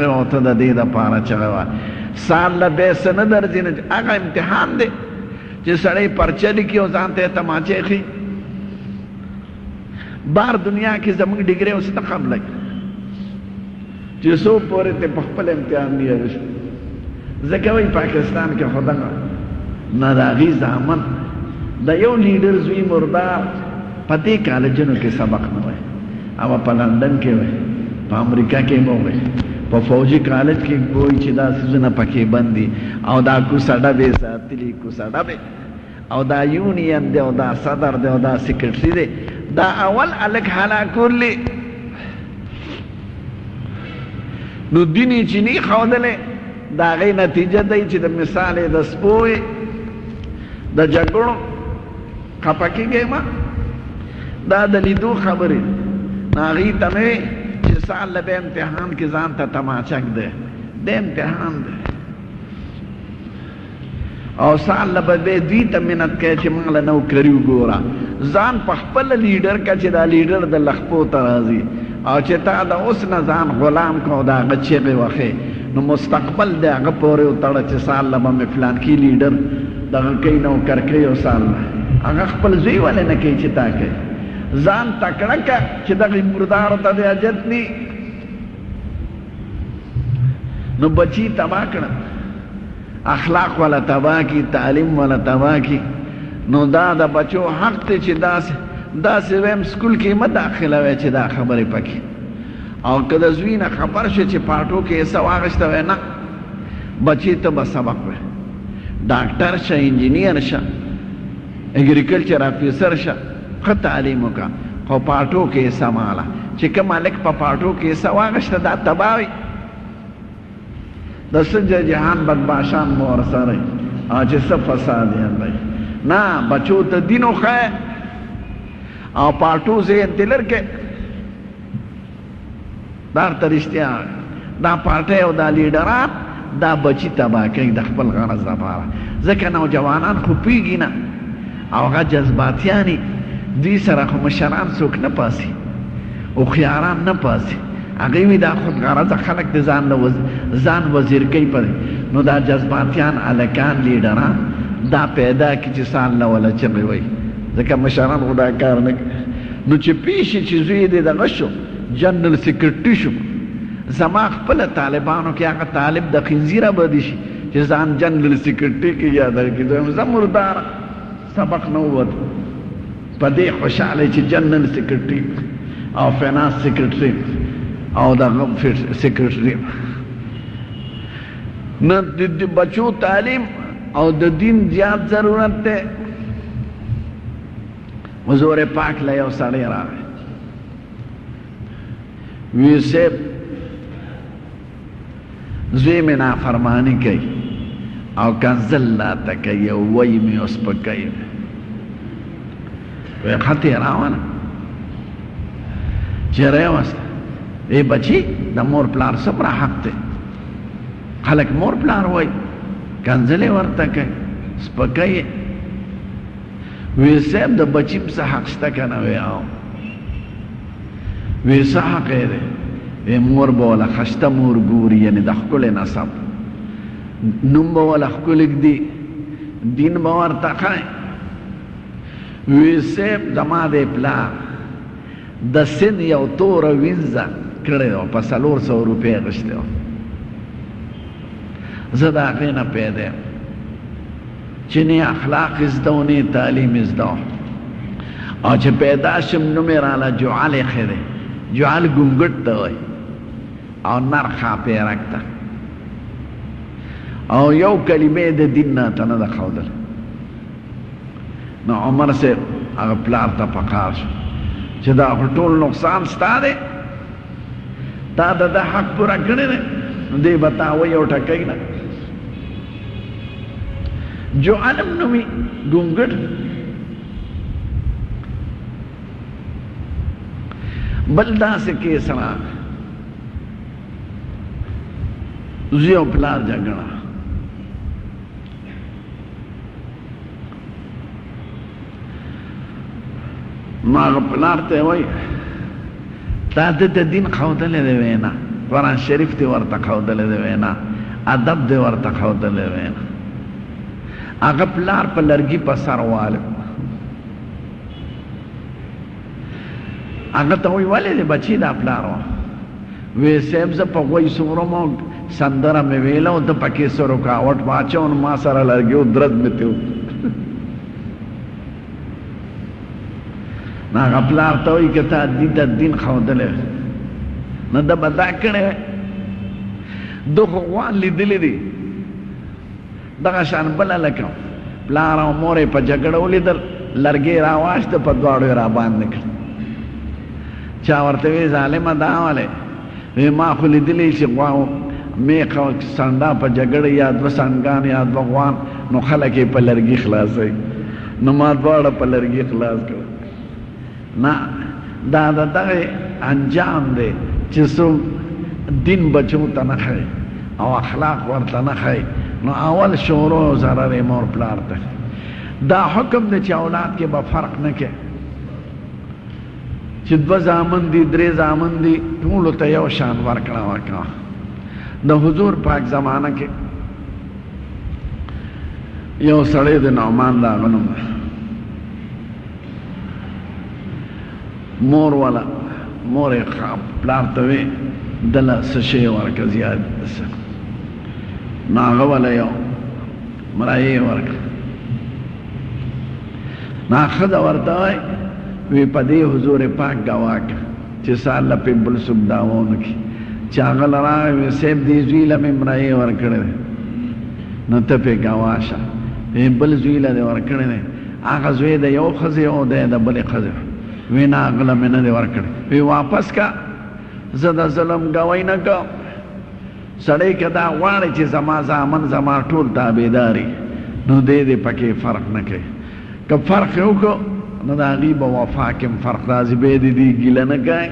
او ته د دې دپاره چغه وه سال له بیا څه نه درځي نه هغه امتحان دی چې سړی پرچه لیکي او ځان ته یې تماچې ښي بار دنیا کې زموږ ډګرې اوس نه قبلوي چې څو پورې ته په خپل امتحان نیغه شو ځکه وایي پاکستان کې خو دغه نه د هغې زامن د یو لیډر زوی مردار په دې کالجونو کې سبق نه وایي اما په لندن کې وایي په امریکا کې مو وایي په فوجي کالج کې وایي چې دا څیزونه پکې بند دي او دا کوڅه ډبې ساتلي کوڅه ډبې او دا یونین دی او دا صدر دی او دا سیکرټري دی دا اول الک هلاکولی نو دینی چینی خودلې دا غي نتیجه دی چې د مثال د سپوې د جګړو خپکیږي ما دا د لیدو خبرې ناغي ته چې سال له امتحان کې ځان ته تماچک دی د امتحان دی او سال له به دوی ته منت کوي چې موږ له نوکري وګوره ځان په خپل لیډر کا چې دا لیډر د لخپو ته راځي او چې تا د اوس نه ځان غلام کو دا هغه چیغې وښې نو مستقبل د هغه پورې وتړه چې سال له به مې فلانکي لیډر دغه کوي نوکر کوي او سال هغه خپل زوی ولې نه کوي چې تا کوي ځان تکړه که چې دغې مردارو ته د حاجت نی نو بچي تباه کړه اخلاق والا تباه کی تعلیم والا تباه کی نو دا د بچو حق ته چې داسې ویم سکول کې مه داخله وی چې دا خبرې پکې او که د زوی نه خبر شو چې پاټو کې حصه واخیسته وی نه بچي ته به سبق وی ډاکټر شه انجینیر شه اګریکلچر افیسر شه ښه تعلیم وکړه خو پاټو کې حصه ماله چې کوم هلک په پاټو کې حصه واخیسته دا تباه وي د سنجه جهان بدماشان مو ورسره او چې څه فساد یې دی نه بچو ته دین وښیه او پاټو ذهن ته لرکې دا ورته رښتیا دا پارټۍ او دا لیډران دا بچي تباه کوي د خپل غرض لپاره ځکه نوجوانان خو پوهېږي نه او هغه جذباتیانې دوی سره خو مشران څوک نه پاسي هوښیاران نه پاسي هغوی وي دا خود غرضه خلک د ځان وزیر کوي په نو دا جذباتیان هلکان لیډران دا پیدا کړي چې سال نه وله چغې وایي ځکه مشران خو دا کار نه کوي نو چې پوه شي چې زوی یې دغه شو جنرل سیکرټري شو زما خپله طالبانو کې هغه طالب د خنزیره بدي شي چې ځان جنرل سیکرټري کې یاد کړي زه مرداره سبق نه ووت په دې خوشحاله چې جنرل سیکرټري او فینانس سیکرټري او دغه سیکرټري نه د بچو تعلیم او د دین زیات ضرورت دی حضور پاک له یو سړی راغی وی صاحب زوی مې نافرماني کوي او کنزل راته کوي او وایي مې اوس په کوي وی خط یې راونه چې راوسته ای بچی د مور پلار څومره حق دی خلک مور پلار وایي کنزلې ورته کوي سپکوي وی صاحب د بچیم څه حق شته که نه وی او وی څه حق یې دی وی مور به وله خشته مور ګوري یعنې د ښکلې نسب نوم به وله ښکلی ږدي دین به ورته ښایي وی صاحب زما دی پلار د سن یو توره وینځه کړې وه په 400 روپۍ اخیستې وه زه د هغې نه پیدا یم چې نه اخلاق زده و نه تعلیم زده و او چې پیدا شم نوم یې راله جعل ایښی دی جعل ګونګټ ته وایي او نر خاپیرک ته او یو کلمې د دین نه ته نه ده ښودلی نو عمر صاحب هغه پلار ته پکار شو چې دا خو ټول نقصان ستا دی تا د ده حق پوره کړی دی نو دی به تا وایي او ټکوي نه جو علم نومی ګونګټ بل داسې کیس راغی زوی او پلار جګړه نو هغه پلار ته وایي تا د دین ښودلی دی ویې نه قرآن شریف دی ورته ښودلی دی وینا ادب دی ورته ښودلی وینا هغه پلار په لرګي په سر والو هغه ته وایي ولې دی بچي دا پلار و وی صاحب زه په غوی سورم او سندره مې ویله او ته پکې څه رکاوټ واچو نو ما سره لرګي و درد مې تېو نو هغه پلار ته وایي که تا دین ښودلی نو ده به دا کړی ده خو غوان لیدلی دی دغه شان بله لکه پلار او مور یې په جګړه ولیدل لرګی راواخېسته په دواړو یې راباندې کړ چا ورته وی ظالمه دا ولې وی ما خو لیدلی چې غوا میخ او سنډا په جګړه یا دوه سنډګان یا دوه غوان نو خلک یې په لرګي خلاصوي نو ما دواړه په لرګي خلاص کړل نه دا د دغه انجام دی چې څوک دین بچو ته نه ښایي او اخلاق ورته نه ښایي نو اول شروع ضرر مور پلار ته دا حکم دی چې اولاد کې به فرق نه کوي چې دوه زامن دي درې زامن دي ټولو ته یو شان ورکړه وکړه د حضور پاک زمانه کې یو سړی د نعمان د هغه نوم مور والا مور یې پلار ته وی دله څه شی ورکړه زیات نو هغه والا یو مرایې ورکړه نو ښځه ورته وایي وی په دې حضور پاک ګواه کړه چې سال پې بل څوک دعوه ونه کړي چې هغه له راغی وی صاحب دې زوی له مې مرایې ورکړی دی نو ته پې ګواه شه وی بل زوی له دې ورکړی دی هغه زوی د یو ښځې او دی د بلې ښځې وی نه هغه له مې نه دی ورکړی وی واپس که زه د ظلم ګوی نه کوم سړی که دا غواړي چې زما زامن زما ټول تابعداري نو دی دې پکې فرق نه کوي که فرق یې وکړو نو د هغې به وفا کې هم فرق راځي بیا دې دې ګیله نه کوي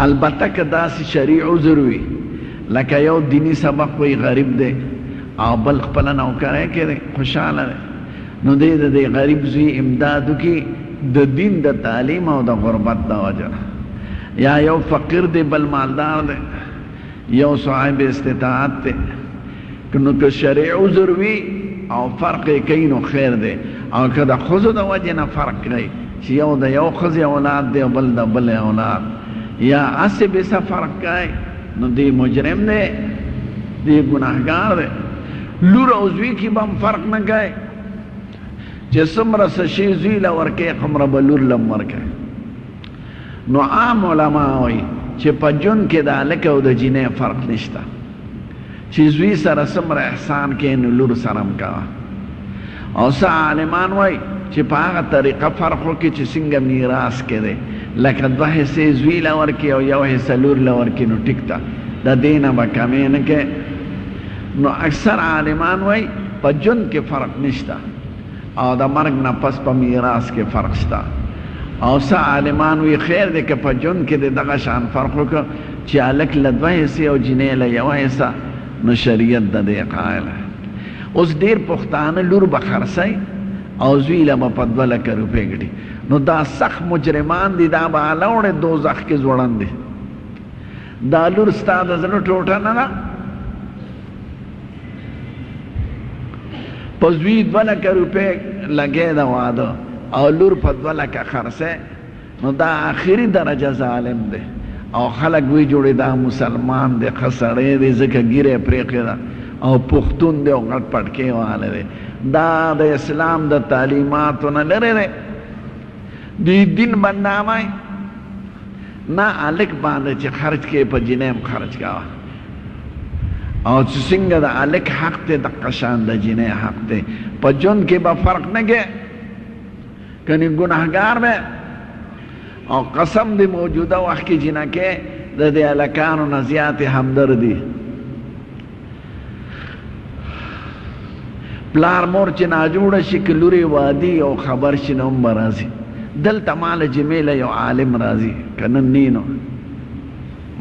البته که داسې شرعي عذر وي لکه یو دیني سبق وی غریب دی او بل خپله نوکری کې دی خوشحاله دی نو دی د دې غریب زوی امداد وکړي د دین د تعلیم او د غربت د وجه یا یو فقیر دی بل مالدار دی یو صاحب استطاعت دی نو که شرعي عذر وي او فرق یې کوي نو خیر دی او که د ښځو د وجې نه فرق کوي چې یو د یو ښځې اولاد دی او بل د بلې اولاد یا هسې بېڅه فرق کوي نو دی مجرم دی دی ګناهګار دی لور او زوی کې به هم فرق نه کوي چې څومره څه شي زوی له ورکوي هومره به لور له هم ورکوي نو عام علما وایي چې په ژوند کې د هلک او د جینۍ فرق نشته چې زوی سره څومره احسان کوي نو لور سره هم کوه او څه عالمان وایي چې په هغه طریقه فرق وکړي چې څنګه میراث کې دی لکه دوه حصې زوی له ورکړي او یو حصه لور له ورکړي نو ټیک ده د دې نه به کمې نه کوي نو اکثر عالمان وایي په ژوند کې فرق نشته او د مرګ نه پس په میراث کې فرق شته او څه عالمان وی خیر دی که په ژوند کې د دغه شان فرق وکړو چې هلک له دوه حصې او جینۍ له یوه حصه نو شریعت د دې قایله اوس ډېر پښتانه لور به خرڅوي او زوی له به په 2 لکه روپۍ ګټي نو دا سخت مجرمان دي دا به الاوړې دوزخ کې ځوړند دي دا لور ستا د زړه ټوټه نه ده په زوی 2 لکه روپۍ لګې د واده او لور په 2 لکه خرڅه نو دا آخري درجه ظالم دی او خلک وی جوړي دا مسلمان دی ښه سړی دی ځکه ږیره یې پرېښې ده او پښتون دی او غټ پټکې والی دی دا د اسلام د تعلیماتو نه لرې دی د دین بدنامۍ نه هلک باندې چې خرج کوې په جینۍ هم خرج کوه او چې څنګه د هلک حق دی دقه شان د جینۍ حق دی په ژوند کې به فرق نه کوې کنی گناهگار به او قسم دی موجوده وقت کی جنکه د دې الکانو نه زیات همدردی پلار مور چې ناجوړه شي که لورې وادي او خبر شي نو هم به راځي دلته ماله جمیله یو عالم راځي که نن نی نو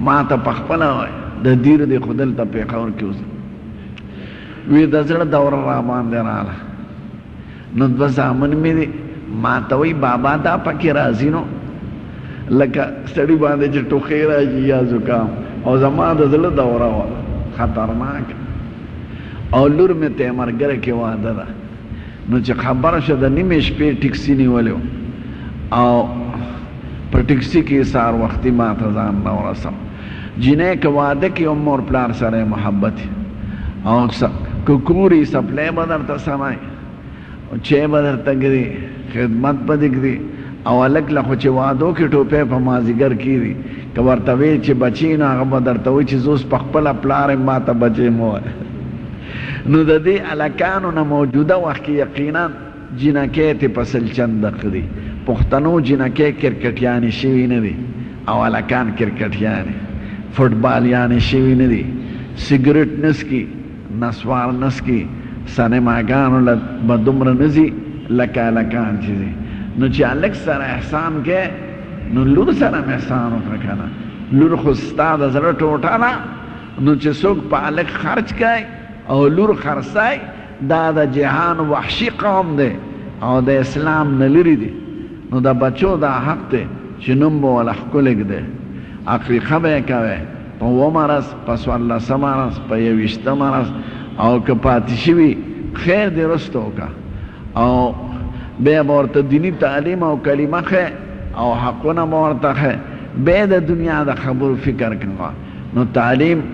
ما ته پخپله وایي د دیر دی خو دلته پېښور کې اوس وی د زړه دوره راباندې راغله نو 2 زامن مې دي ما ته وایي بابا دا پکې راځي نو لکه سړي باندې چې ټوخی راځي یا زکام او زما د زړه دوره وه خطرناک او لور مې تیمرګره کې واده ده نو چې خبره شوه د نیمې شپې ټکسي نیولی او په ټکسي کې سهار وختي ما ته ځان راورسم جینۍ که واده کې هم مور پلار سره محبت او که کوري سپلی به درته سمای چای به درته ږدي خدمت به دې ږدي او هلک له خو چې وادو کې ټوپۍ په مازدیګر کېږي که ورته ویې چې بچي نو هغه به درته وایي چې زه اوس په خپله پلار یم ما ته بچی مه وایه نو د دې هلکانو نه موجوده وخت کې یقینا جینکۍ تې په سلچنده کړي پښتنو جینکۍ کرکټیانې شوي نه دي او هلکان کرکټیانې فټبالیانې شوي نه دي سګرټ نسکي نسوار نسکي سینماګانو له به دومره نه ځي لکه هلکان چې دي نو چې هلک سره احسان کې نو لور سره م احسان وکړه که نه لور خو ستا د زړه ټوټه ده نو چې څوک په هلک خرچ کوي او لور خرڅای دا د جهان وحشي قوم دی او د اسلام نه لرې دي نو د بچو دا حق دی چې نوم به وله ښکلی ږدی عقیقه به یې کوی په 9 ورځ په 14 ورځ په 21 ورځ او که پاتې شوي خیر دې رسته وکړه او بیا به ورته دیني تعلیم او کلمه ښه او حقونه به ورته ښه بیا د دنیا د خبرو فکر کوه نو تعلیم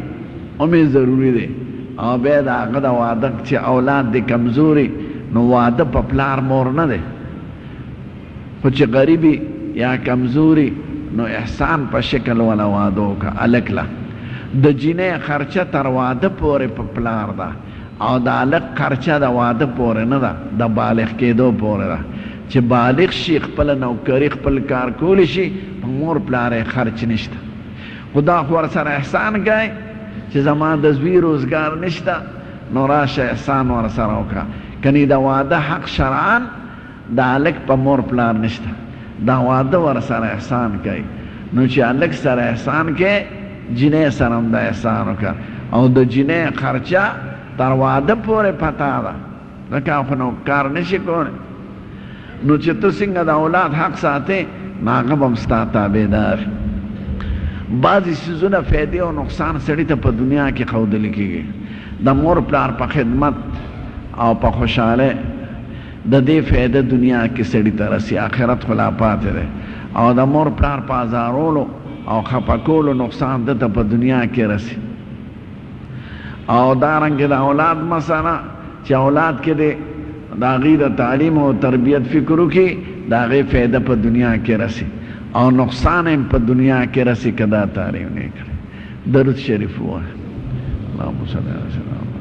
هم ضروري دی او بیا د هغه د واده چې اولاد د کمزوري نو واده په پلار مور نه دی خو چې غریبي یا کمزوري نو احسان په شکل ولا واده وکړه هلک له د جینۍ خرچه تر واده پورې په پلار ده او د هلک خرچه د واده پورې نه ده د بالغ کېدو پورې ده چې بالغ شي خپله نوکري خپل کار کولی شي په مور پلار یې خرچ نشته خو دا خو ورسره احسان کوي چې زما د زوی روزګار نشته نو راشه احسان ورسره وکړه کنی د واده حق شرعان د هلک په مور پلار نشته دا واده ورسره احسان کوي نو چې هلک سره احسان کوي جینۍ سره هم د احسان وکړه او د جینۍ خرچه تر واده پورې پتا ده ځکه خو نو کار نشي کولی نو چې ته څنګه د اولاد حق ساتې نو هغه به هم ستا تابعدار بعضې څیزونه فایدې او نقصان سړي ته په دنیا کې ښودلی کېږي د مور پلار په خدمت او په خوشحالۍ د دې فایده دنیا کې سړي ته رسي آخرت خو لا پاتې دی او د مور پلار په ازارولو او خفه کولو نقصان دته په دنیا کې رسي او دارنګې د اولاد مسله چې اولاد کې دی د هغې د تعلیم او تربیت فکر وکړي د هغې فایده په دنیا کې رسي او نقصان هم په دنیا کې رسي که دا تعلیم نه کړي درود شریف ووایه اللهم صل علی سیدنا